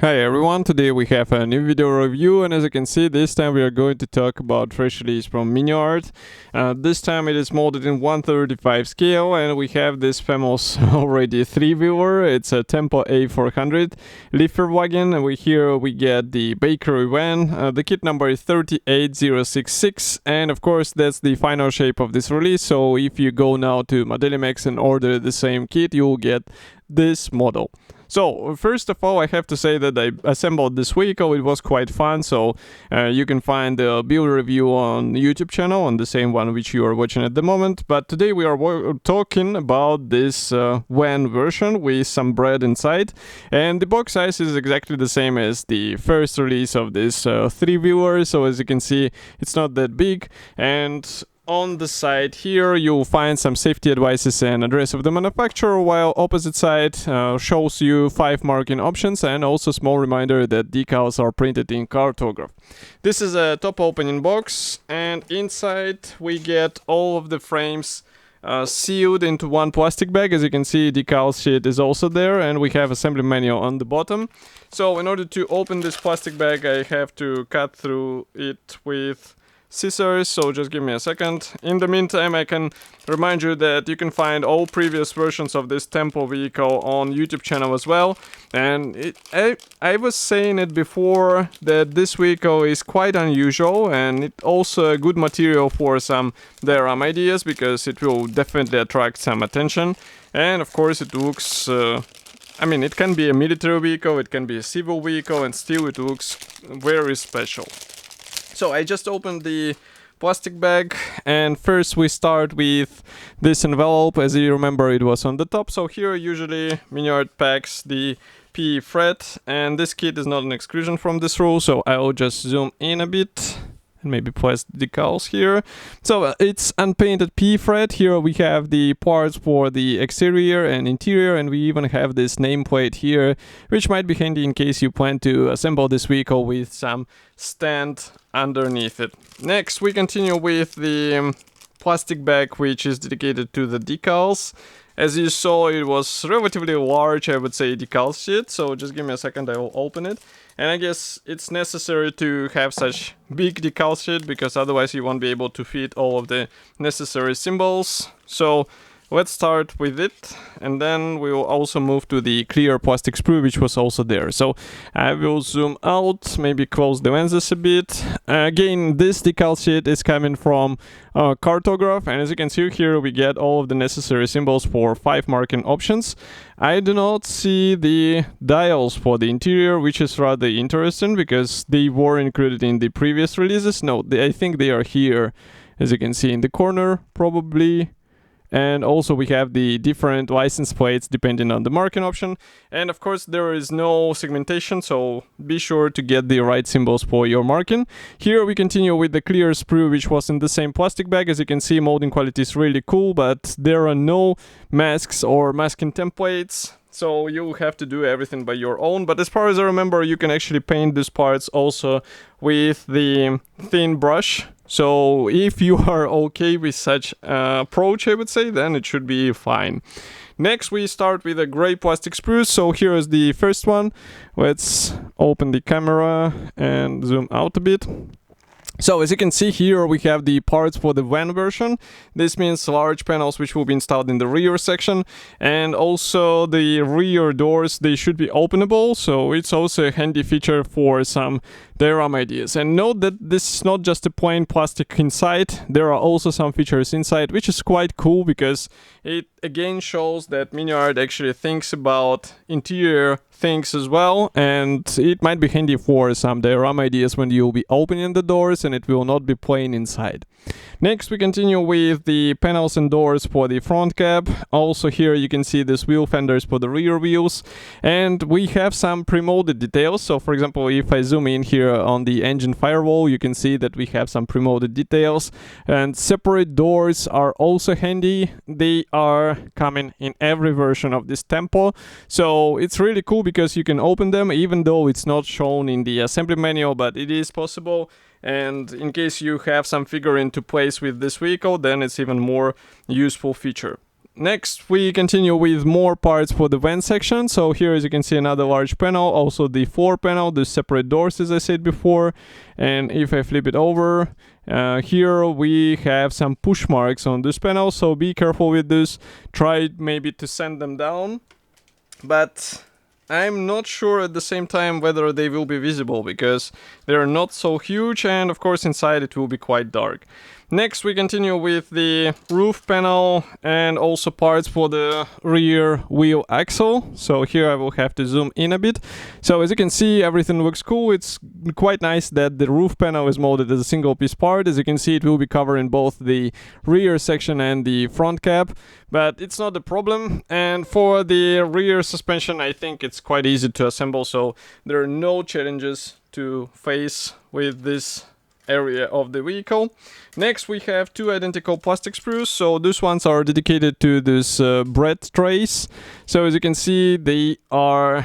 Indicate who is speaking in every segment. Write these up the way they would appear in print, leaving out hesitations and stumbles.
Speaker 1: Hi everyone, today we have a new video review, and as you can see, this time we are going to talk about fresh release from Miniart. This time it is molded in 1/35 scale, and we have this famous already 3-viewer. It's a Tempo A400 Lieferwagen, and here we get the bakery van. The kit number is 38066, and of course that's the final shape of this release. So if you go now to Modelimex and order the same kit, you will get this model. So first of all, I have to say that I assembled this vehicle. It was quite fun. So you can find the build review on YouTube channel, on the same one which you are watching at the moment. But today we are talking about this van version with some bread inside, and the box size is exactly the same as the first release of this 3-viewer. So as you can see, it's not that big, and on the side here you'll find some safety advices and address of the manufacturer, while opposite side shows you 5 marking options and also small reminder that decals are printed in cartograph. This is a top opening box, and inside we get all of the frames sealed into one plastic bag. As you can see, decal sheet is also there, and we have assembly manual on the bottom. So in order to open this plastic bag, I have to cut through it with scissors, so just give me a second. In the meantime, I can remind you that you can find all previous versions of this Tempo vehicle on YouTube channel as well. And I was saying it before that this vehicle is quite unusual, and it also a good material for some diorama ideas, because it will definitely attract some attention. And of course it looks I mean, it can be a military vehicle, it can be a civil vehicle, and still it looks very special. So I just opened the plastic bag, and first we start with this envelope. As you remember, it was on the top. So here usually Miniart packs the PE thread, and this kit is not an exclusion from this rule, so I'll just zoom in a bit and maybe place the decals here. So it's unpainted PE thread. Here we have the parts for the exterior and interior, and we even have this nameplate here, which might be handy in case you plan to assemble this vehicle with some stand underneath it. Next we continue with the plastic bag, which is dedicated to the decals. As you saw, it was relatively large, I would say, decal sheet, so just give me a second, I will open it. And I guess it's necessary to have such big decal sheet, because otherwise you won't be able to fit all of the necessary symbols. So let's start with it, and then we will also move to the clear plastic sprue, which was also there. So I will zoom out, maybe close the lenses a bit. Again, this decal sheet is coming from cartograph, and as you can see here, we get all of the necessary symbols for 5 marking options. I do not see the dials for the interior, which is rather interesting, because they were included in the previous releases. No, I think they are here, as you can see in the corner, probably. And also we have the different license plates depending on the marking option. And of course there is no segmentation, so be sure to get the right symbols for your marking. Here we continue with the clear sprue, which was in the same plastic bag. As you can see, molding quality is really cool, but there are no masks or masking templates, so you have to do everything by your own. But as far as I remember, you can actually paint these parts also with the thin brush. So if you are okay with such approach, I would say, then it should be fine. Next we start with a gray plastic sprue. So here is the first one. Let's open the camera and zoom out a bit. So as you can see here, we have the parts for the van version. This means large panels which will be installed in the rear section, and also the rear doors, they should be openable, so it's also a handy feature for some diorama ideas. And note that this is not just a plain plastic inside, there are also some features inside, which is quite cool, because it again shows that Miniart actually thinks about interior things as well, and it might be handy for some diorama ideas when you'll be opening the doors and it will not be plain inside. Next we continue with the panels and doors for the front cab. Also here you can see these wheel fenders for the rear wheels, and we have some pre-molded details. So for example, if I zoom in here on the engine firewall, you can see that we have some pre-molded details, and separate doors are also handy. They are coming in every version of this Tempo, so it's really cool because you can open them even though it's not shown in the assembly manual, but it is possible. And in case you have some figurine to place with this vehicle, then it's even more useful feature. Next, we continue with more parts for the van section. So here, as you can see, another large panel, also the floor panel, the separate doors, as I said before. And if I flip it over, here we have some push marks on this panel, so be careful with this. Try maybe to sand them down, but I'm not sure at the same time whether they will be visible, because they're not so huge, and of course inside it will be quite dark. Next, we continue with the roof panel and also parts for the rear wheel axle. So here I will have to zoom in a bit. So as you can see, everything looks cool. It's quite nice that the roof panel is molded as a single piece part. As you can see, it will be covering both the rear section and the front cap, but it's not a problem. And for the rear suspension, I think it's quite easy to assemble, so there are no challenges to face with this area of the vehicle. Next, we have two identical plastic sprues. So these ones are dedicated to this bread trays. So as you can see, they are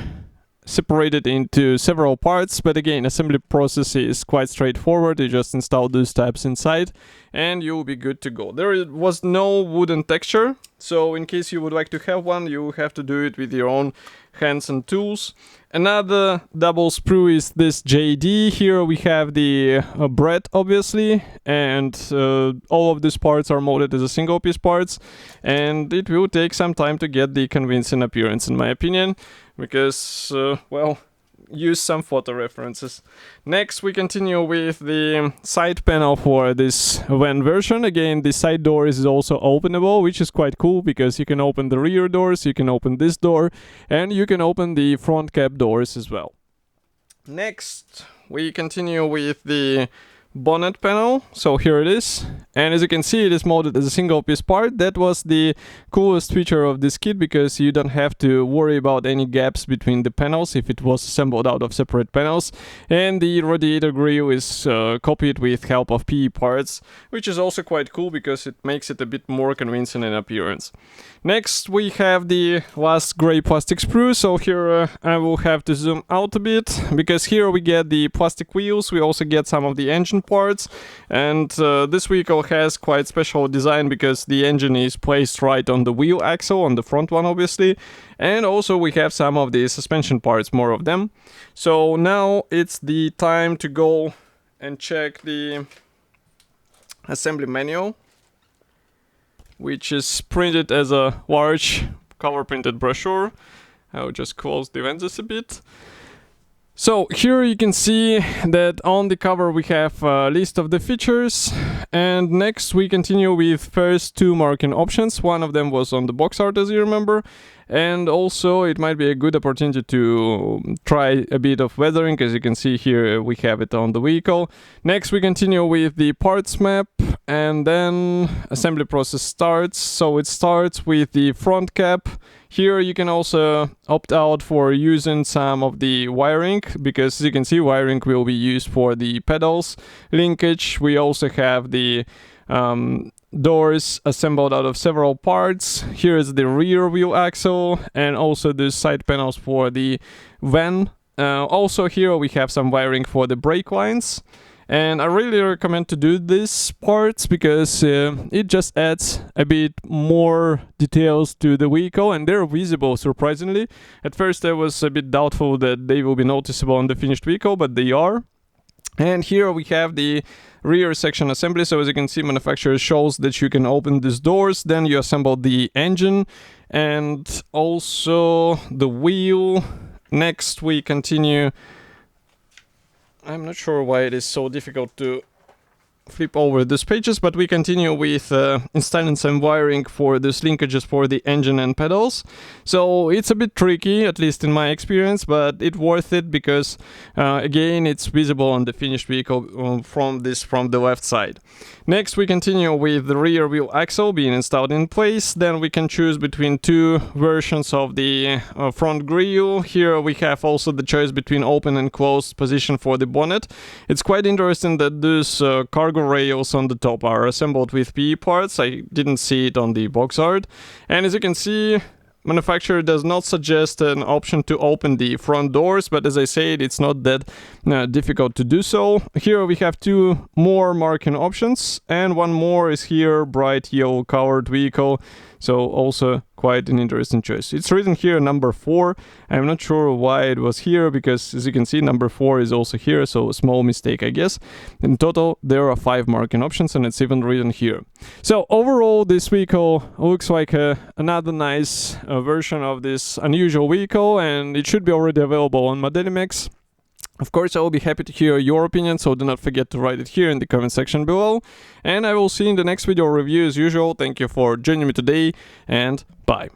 Speaker 1: separated into several parts, but again, assembly process is quite straightforward. You just install those tabs inside and you'll be good to go. There was no wooden texture, so in case you would like to have one, you have to do it with your own hands and tools. Another double sprue is this JD. Here we have the bread, obviously, and all of these parts are molded as a single piece parts, and it will take some time to get the convincing appearance, in my opinion, because, well, use some photo references. Next, we continue with the side panel for this van version. Again, the side door is also openable, which is quite cool because you can open the rear doors, you can open this door, and you can open the front cap doors as well. Next, we continue with the bonnet panel. So here it is, and as you can see, it is molded as a single piece part. That was the coolest feature of this kit, because you don't have to worry about any gaps between the panels if it was assembled out of separate panels. And the radiator grille is copied with help of PE parts, which is also quite cool because it makes it a bit more convincing in appearance. Next, we have the last gray plastic sprue. So here I will have to zoom out a bit, because here we get the plastic wheels. We also get some of the engine parts, and this vehicle has quite special design because the engine is placed right on the wheel axle, on the front one obviously, and also we have some of the suspension parts, more of them. So now it's the time to go and check the assembly manual, which is printed as a large cover printed brochure. I'll just close the lenses a bit. So here you can see that on the cover we have a list of the features, and next we continue with first two marking options. One of them was on the box art, as you remember, and also it might be a good opportunity to try a bit of weathering. As you can see here, we have it on the vehicle. Next we continue with the parts map, and then assembly process starts. So it starts with the front cap. Here you can also opt out for using some of the wiring, because as you can see, wiring will be used for the pedals linkage. We also have the doors assembled out of several parts. Here is the rear wheel axle, and also the side panels for the van. Also here we have some wiring for the brake lines. And I really recommend to do these parts because it just adds a bit more details to the vehicle, and they're visible, surprisingly. At first I was a bit doubtful that they will be noticeable on the finished vehicle, but they are. And here we have the rear section assembly. So as you can see, manufacturer shows that you can open these doors, then you assemble the engine and also the wheel. Next we continue. I'm not sure why it is so difficult to flip over these pages, but we continue with installing some wiring for these linkages for the engine and pedals. So it's a bit tricky, at least in my experience, but it's worth it because again, it's visible on the finished vehicle from the left side. Next, we continue with the rear wheel axle being installed in place. Then we can choose between two versions of the front grille. Here we have also the choice between open and closed position for the bonnet. It's quite interesting that these cargo rails on the top are assembled with PE parts. I didn't see it on the box art. And as you can see, manufacturer does not suggest an option to open the front doors, but as I said, it's not that difficult to do so. Here we have two more marking options, and one more is here, bright yellow colored vehicle. So also quite an interesting choice. It's written here number 4. I'm not sure why it was here, because as you can see, number 4 is also here, so a small mistake, I guess. In total, there are 5 marking options, and it's even written here. So overall, this vehicle looks like another nice version of this unusual vehicle, and it should be already available on Modelimex. Of course, I will be happy to hear your opinion, so do not forget to write it here in the comment section below. And I will see you in the next video review as usual. Thank you for joining me today, and bye.